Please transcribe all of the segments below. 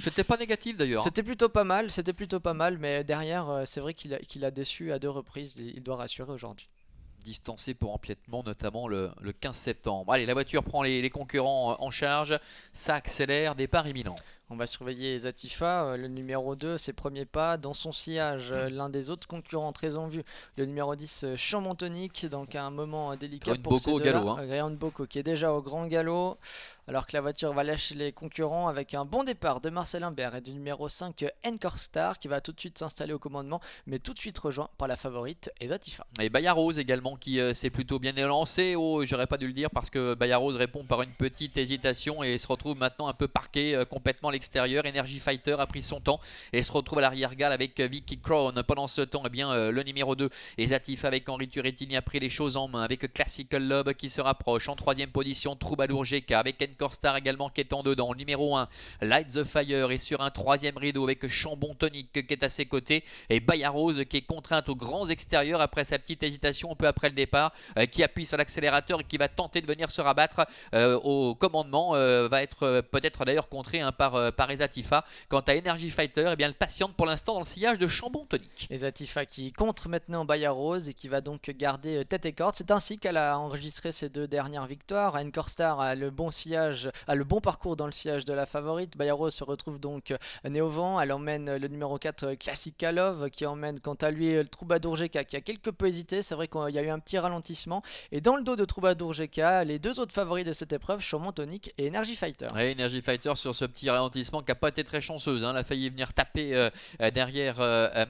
C'était pas négatif d'ailleurs, hein. C'était plutôt pas mal, mais derrière, c'est vrai qu'il a déçu à deux reprises. Il doit rassurer aujourd'hui. Distancé pour empiètement, notamment le 15 septembre. Allez, la voiture prend les concurrents en charge. Ça accélère, départ imminent. On va surveiller Zatifa, le numéro 2, ses premiers pas dans son sillage. L'un des autres concurrents très en vue, le numéro 10, Chambon-Tonic, donc un moment délicat Grune pour Boko ces au galop, deux-là. hein. Rayon Boko qui est déjà au grand galop, alors que la voiture va lâcher les concurrents avec un bon départ de Marcel Imbert et du numéro 5, Encore Star, qui va tout de suite s'installer au commandement, mais tout de suite rejoint par la favorite et Zatifa. Et Bayarose également qui s'est plutôt bien lancé. Oh, j'aurais pas dû le dire parce que Bayarose répond par une petite hésitation et se retrouve maintenant un peu parqué complètement à l'extérieur. Energy Fighter a pris son temps et se retrouve à l'arrière-gale avec Vicky Crown. Pendant ce temps, eh bien, le numéro 2 et Zatifa avec Henri Turrettini a pris les choses en main avec Classical Love qui se rapproche. En troisième position, Troubadour GK avec Encore Star également qui est en dedans. Le numéro 1, Light the Fire est sur un troisième rideau avec Chambon Tonic qui est à ses côtés et Bayarose qui est contrainte aux grands extérieurs après sa petite hésitation un peu après le départ, qui appuie sur l'accélérateur et qui va tenter de venir se rabattre au commandement, va être peut-être d'ailleurs contré par Ezatifa. Quant à Energy Fighter, eh bien, elle patiente pour l'instant dans le sillage de Chambon Tonic. Et Zatifa qui contre maintenant Bayarose et qui va donc garder tête et corde. C'est ainsi qu'elle a enregistré ses deux dernières victoires. Encore Star a le bon sillage, a le bon parcours dans le sillage de la favorite. Bayarose se retrouve donc nez au vent. Elle emmène le numéro 4, Classica Love, qui emmène quant à lui le Troubadour GK qui a quelque peu hésité. C'est vrai qu'il y a eu un petit ralentissement. Et dans le dos de Troubadour GK, les deux autres favoris de cette épreuve, Chambon Tonic et Energy Fighter. Ouais, Energy Fighter sur ce petit ralentissement qui n'a pas été très chanceuse, hein. Elle a failli venir taper derrière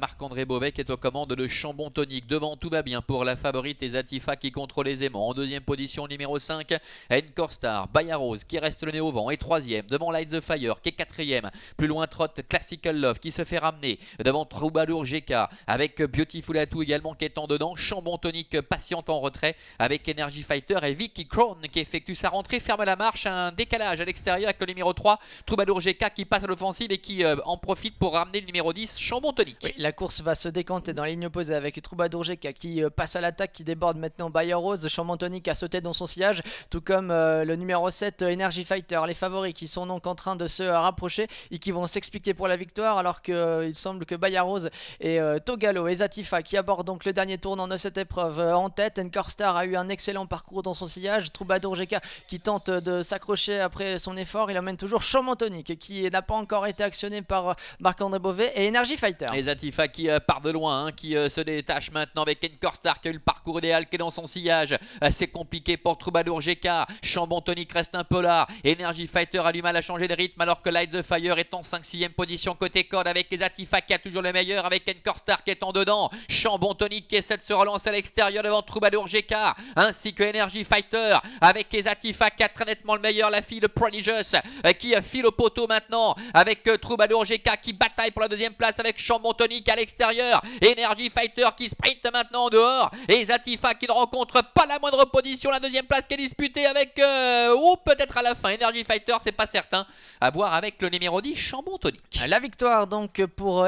Marc-André Beauvais qui est aux commandes de Chambon Tonic. Devant, tout va bien pour la favorite et Zatifa qui contrôle aisément. En deuxième position, numéro 5, Encore Star. Bayarose qui reste le nez au vent et troisième. Devant Light the Fire qui est quatrième. Plus loin, trotte Classical Love qui se fait ramener. Devant Troubadour GK avec Beautiful Atou également qui est en dedans. Chambon Tonic patiente en retrait avec Energy Fighter et Vicky Crown qui effectue sa rentrée, ferme la marche. Un décalage à l'extérieur avec le numéro 3, Troubadour GK qui passe à l'offensive et qui en profite pour ramener le numéro 10, Chambon Tonic. Oui, la course va se décanter dans la ligne opposée avec Troubadour GK qui passe à l'attaque, qui déborde maintenant Bayarose. Chambon Tonic a sauté dans son sillage, tout comme le numéro 7, Energy Fighter. Les favoris qui sont donc en train de se rapprocher et qui vont s'expliquer pour la victoire, alors qu'il semble que Bayarose et Togalo et Zatifa qui abordent donc le dernier tournant de cette épreuve en tête. Encore Star a eu un excellent parcours dans son sillage. Troubadour GK qui tente de s'accrocher après son effort. Il emmène toujours Chambon Tonic qui n'a pas encore été actionné par Marc-André Beauvais et Energy Fighter. Et Zatifa qui part de loin, hein, qui se détache maintenant avec Encore Star qui a eu le parcours idéal qui est dans son sillage. C'est compliqué pour Troubadour GK. Chambon Tonic reste un peu là. Energy Fighter a du mal à changer de rythme alors que Light the Fire est en 5-6ème position côté corde avec Zatifa qui a toujours le meilleur avec Encore Star qui est en dedans. Chambon Tonic qui essaie de se relancer à l'extérieur devant Troubadour GK ainsi que Energy Fighter avec Zatifa qui a très nettement le meilleur, la fille de Prodigious qui file au poteau maintenant avec Troubadour GK qui bataille pour la deuxième place avec Chambon Tonic à l'extérieur. Energy Fighter qui sprint maintenant en dehors et Zatifa qui ne rencontre pas la moindre position. La deuxième place qui est disputée avec ou peut-être à la fin Energy Fighter, c'est pas certain, à voir avec le numéro 10 Chambon Tonic. La victoire donc pour